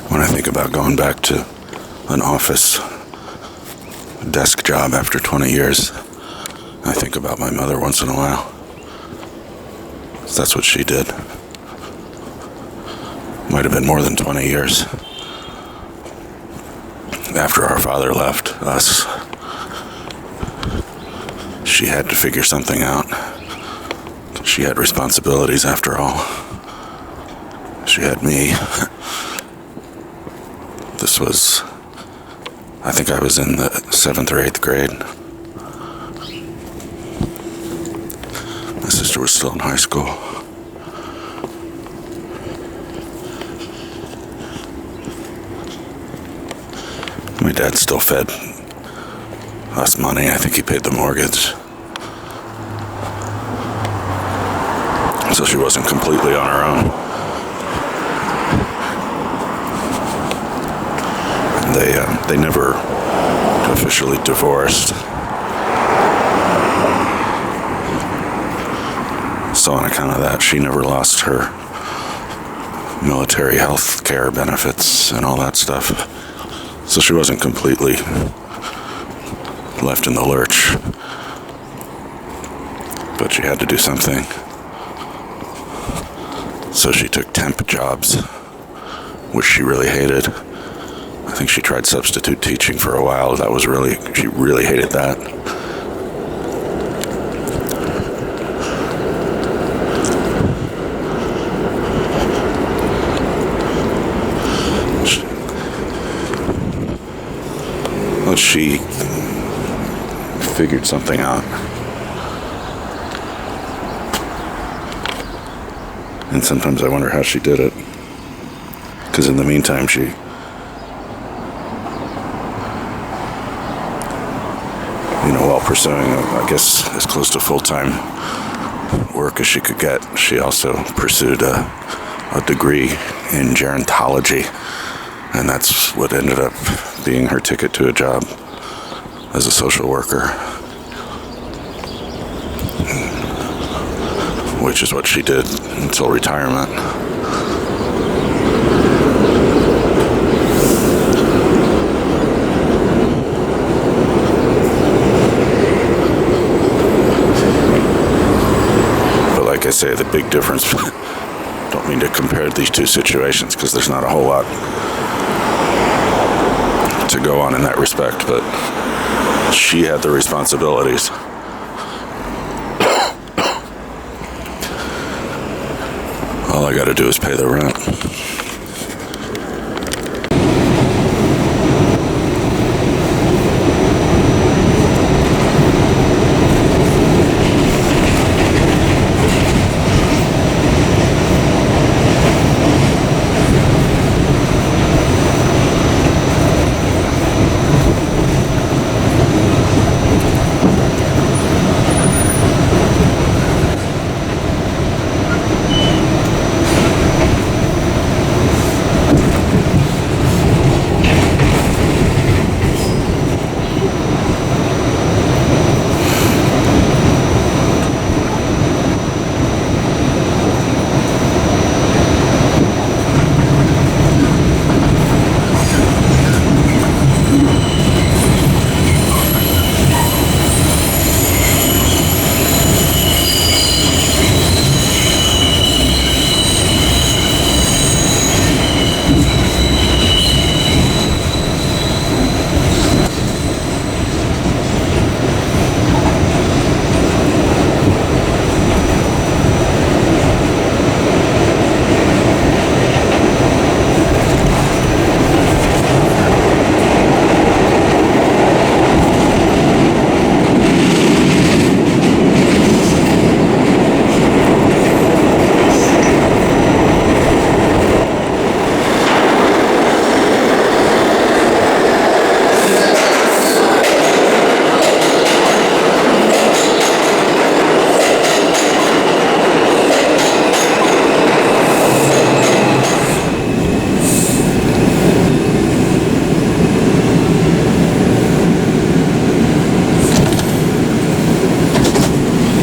when I think about going back to an office desk job after 20 years, I think about my mother once in a while. That's what she did. Might have been more than 20 years. After our father left us, she had to figure something out. She had responsibilities after all. She had me. This was, I think I was in the 7th or 8th grade. My sister was still in high school. My dad still fed us money. I think he paid the mortgage. So she wasn't completely on her own. They never officially divorced. So on account of that, she never lost her military health care benefits and all that stuff. So she wasn't completely left in the lurch. But she had to do something. So she took temp jobs, which she really hated. I think she tried substitute teaching for a while. She really hated that. She figured something out. And sometimes I wonder how she did it. Because in the meantime, she while pursuing, I guess, as close to full-time work as she could get, she also pursued a degree in gerontology. And that's what ended up being her ticket to a job as a social worker. Which is what she did until retirement. But like I say, the big difference, don't mean to compare these two situations because there's not a whole lot to go on in that respect, but she had the responsibilities. All I gotta do is pay the rent.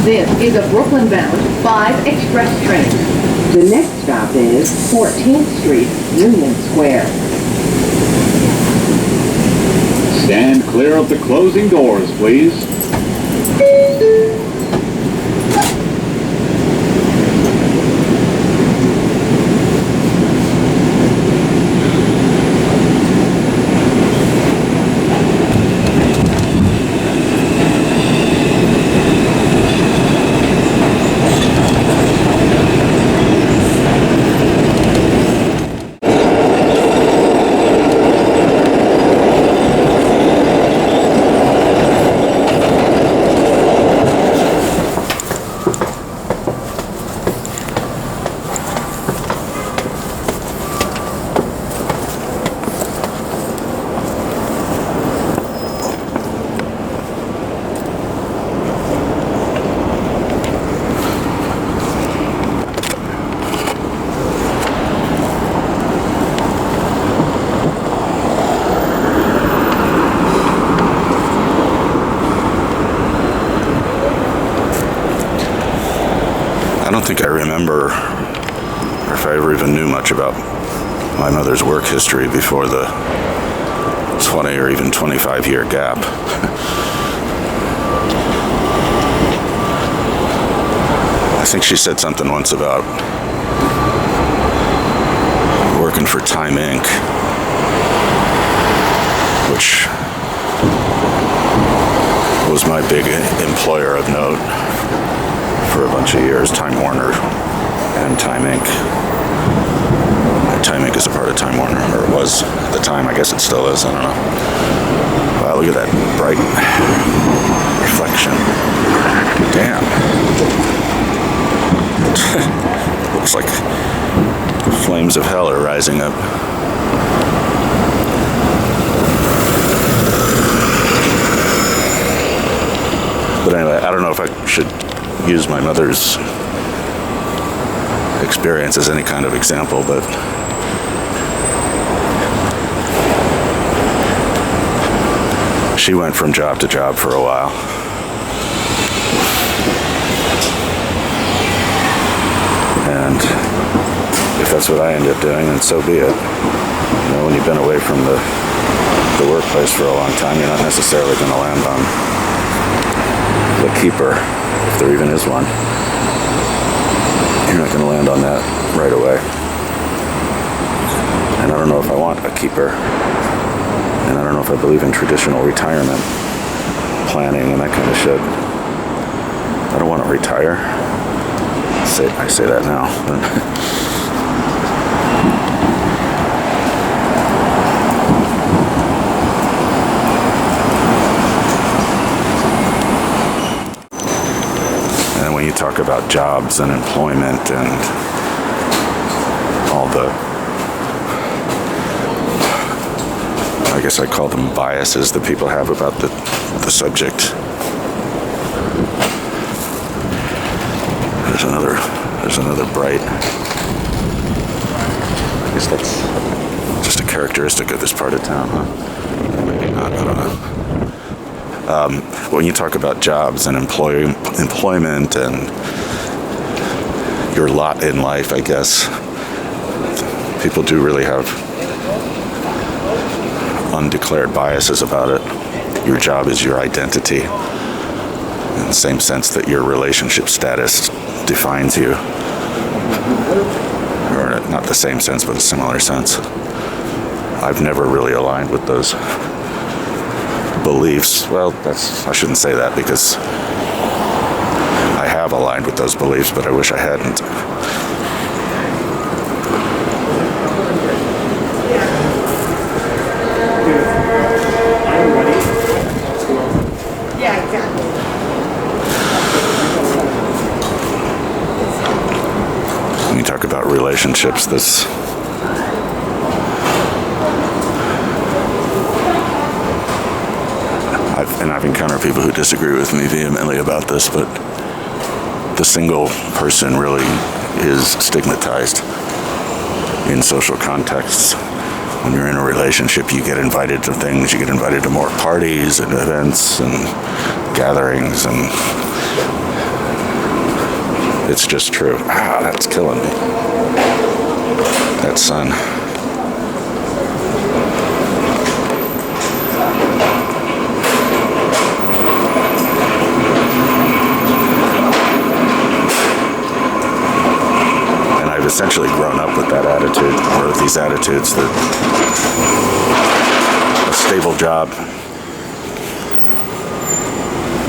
This is a Brooklyn-bound 5 express train. The next stop is 14th Street, Union Square. Stand clear of the closing doors, please. I don't think I remember, or if I ever even knew much about my mother's work history before the 20 or even 25-year gap. I think she said something once about working for Time Inc., which was my big employer of note for a bunch of years. Time Warner and Time Inc. Time Inc. is a part of Time Warner, or it was at the time. I guess it still is. I don't know. Wow, look at that bright reflection. Damn. Looks like flames of hell are rising up. But anyway, I don't know if I should use my mother's experience as any kind of example, but she went from job to job for a while. And if that's what I end up doing, then so be it. You know, when you've been away from the workplace for a long time, you're not necessarily going to land on the keeper, if there even is one. You're not going to land on that right away. And I don't know if I want a keeper. And I don't know if I believe in traditional retirement planning and that kind of shit. I don't want to retire. I say that now. And when you talk about jobs and employment and all the, I guess I call them biases that people have about the subject. There's another bright. I guess that's just a characteristic of this part of town, huh? Maybe not, I don't know. When you talk about jobs and employment and your lot in life, I guess, people do really have undeclared biases about it. Your job is your identity, in the same sense that your relationship status defines you. Or not the same sense, but a similar sense. I've never really aligned with those beliefs. Well, I shouldn't say that, because I have aligned with those beliefs, but I wish I hadn't. Yeah, exactly. When you talk about relationships, I've encountered people who disagree with me vehemently about this, but the single person really is stigmatized in social contexts. When you're in a relationship, you get invited to things, you get invited to more parties and events and gatherings, and It's just true. That's killing me. That sun. And I've essentially grown up with that attitude, or with these attitudes that a stable job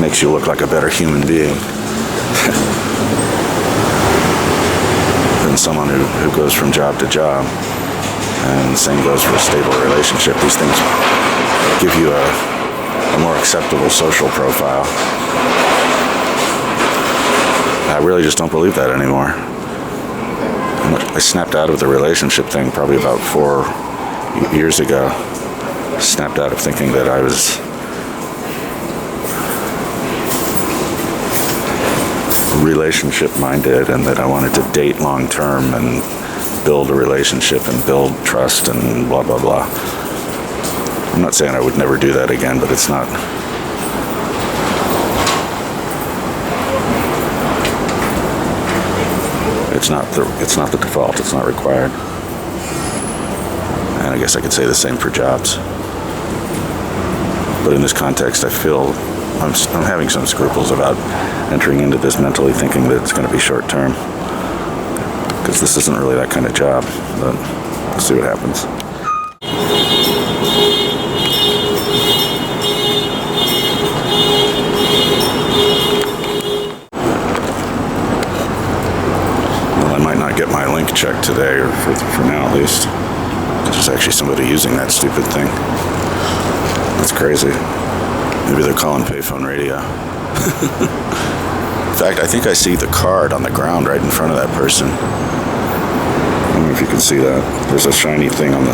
makes you look like a better human being than someone who goes from job to job. And the same goes for a stable relationship. These things give you a more acceptable social profile. I really just don't believe that anymore. I snapped out of the relationship thing probably about 4 years ago. Snapped out of thinking that I was relationship minded and that I wanted to date long term and build a relationship and build trust and blah blah blah. I'm not saying I would never do that again, but it's not the default. It's not required. And I guess I could say the same for jobs. But in this context, I feel I'm having some scruples about entering into this mentally thinking that it's going to be short term. Because this isn't really that kind of job. But we'll see what happens. Well, I might not get my link checked today, or for now at least. There's actually somebody using that stupid thing. That's crazy. Maybe they're calling Payphone Radio. In fact, I think I see the card on the ground right in front of that person. I don't know if you can see that. There's a shiny thing on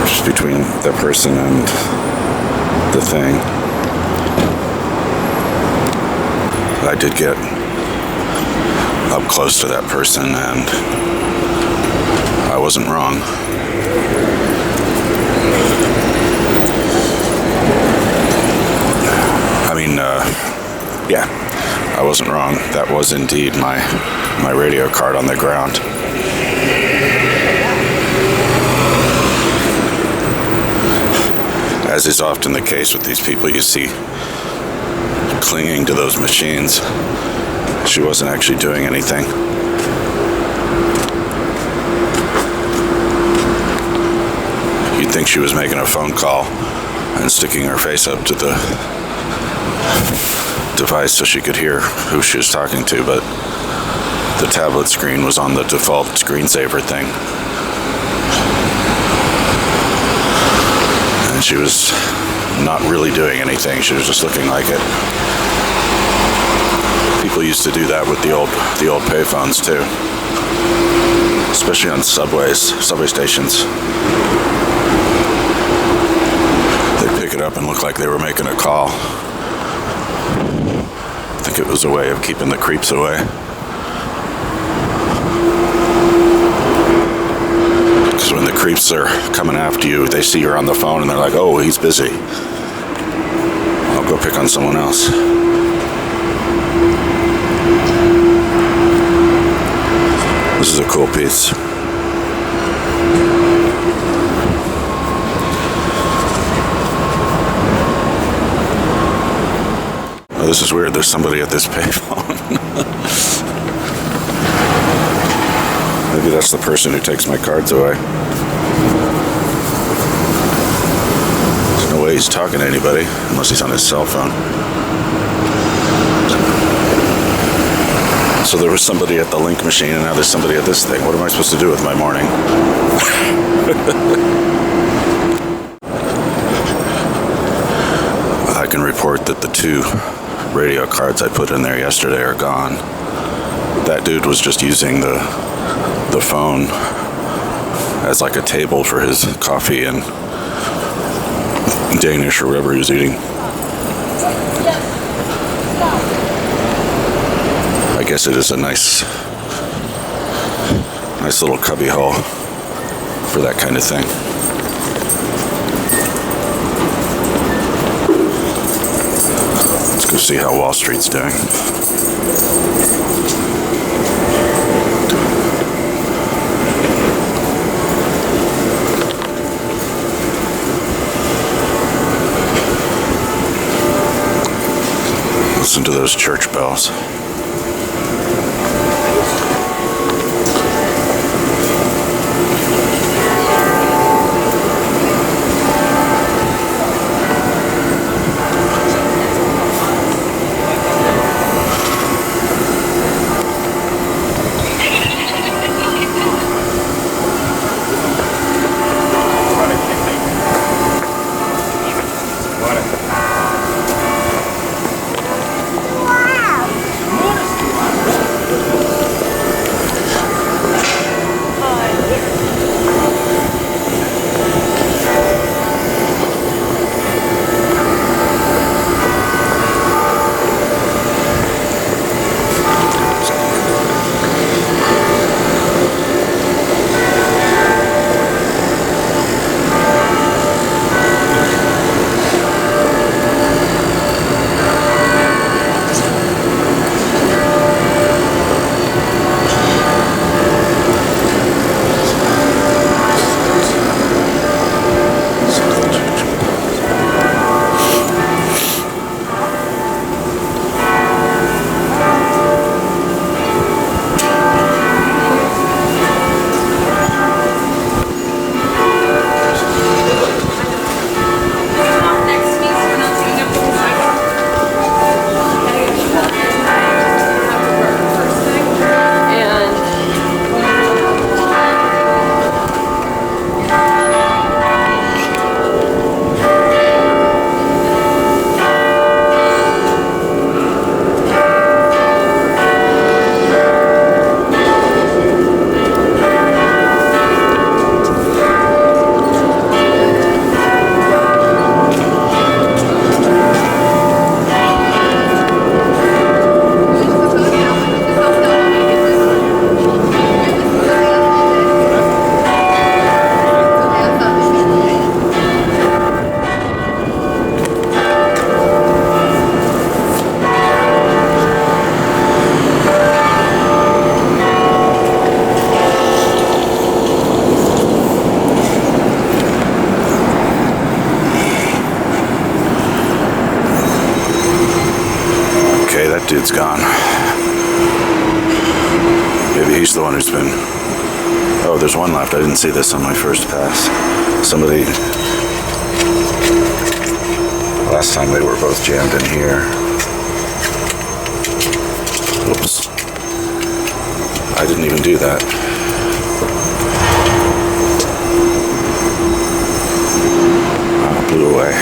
just between that person and the thing. I did get up close to that person, and I wasn't wrong. Yeah, I wasn't wrong. That was indeed my radio card on the ground. As is often the case with these people you see clinging to those machines, she wasn't actually doing anything. You'd think she was making a phone call and sticking her face up to the device so she could hear who she was talking to, but the tablet screen was on the default screensaver thing. And she was not really doing anything. She was just looking like it. People used to do that with the old payphones too, especially on subway stations. They'd pick it up and look like they were making a call. I think it was a way of keeping the creeps away. Because when the creeps are coming after you, they see you're on the phone and they're like, oh, he's busy. I'll go pick on someone else. This is a cool piece. This is weird. There's somebody at this payphone. Maybe that's the person who takes my cards away. There's no way he's talking to anybody unless he's on his cell phone. So there was somebody at the link machine, and now there's somebody at this thing. What am I supposed to do with my morning? I can report that the 2 radio cards I put in there yesterday are gone. That dude was just using the phone as like a table for his coffee and Danish or whatever he was eating. I guess it is a nice little cubby hole for that kind of thing. Let's go see how Wall Street's doing. Listen to those church bells. Dude's gone. Maybe he's the one who's been... Oh, there's one left. I didn't see this on my first pass. Somebody... Last time they were both jammed in here. Oops. I didn't even do that. Oh, it blew away.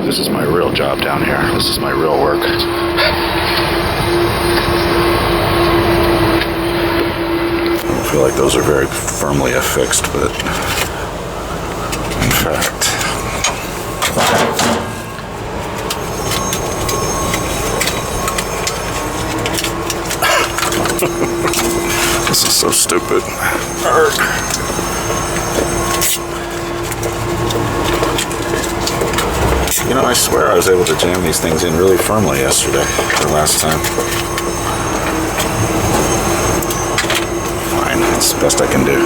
This is my real job down here. This is my real work. I don't feel like those are very firmly affixed, but in fact, this is so stupid. You know, I swear I was able to jam these things in really firmly yesterday, or last time. Fine, that's the best I can do.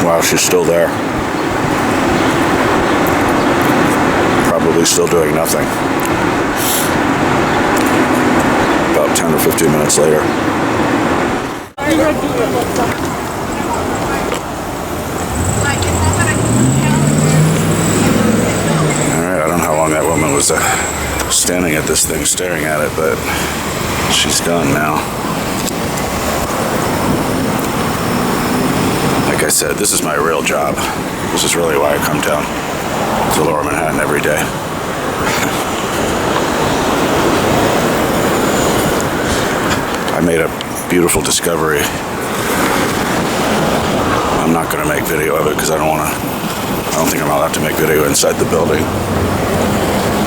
Wow, she's still there. Probably still doing nothing. About 10 or 15 minutes later. Alright, I don't know how long that woman was standing at this thing staring at it, but she's done now. Like I said, this is my real job. This is really why I come down to Lower Manhattan every day. I made a beautiful discovery. I'm not going to make video of it because I don't think I'm allowed to make video inside the building.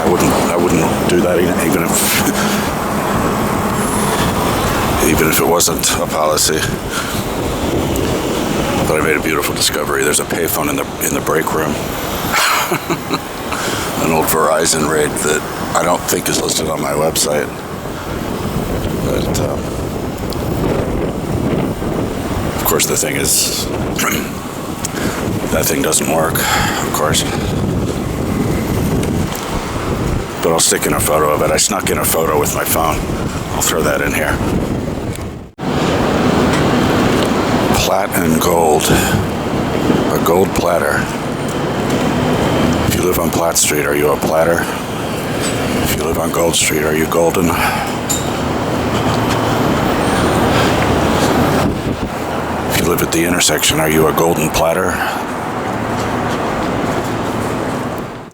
I wouldn't do that even if even if it wasn't a policy. But I made a beautiful discovery. There's a payphone in the break room. An old Verizon rig that I don't think is listed on my website. But of course the thing is, that thing doesn't work, of course. But I'll stick in a photo of it. I snuck in a photo with my phone. I'll throw that in here. Plat and gold. A gold platter. If you live on Platt Street, are you a platter? If you live on Gold Street, are you golden? If you live at the intersection, are you a golden platter?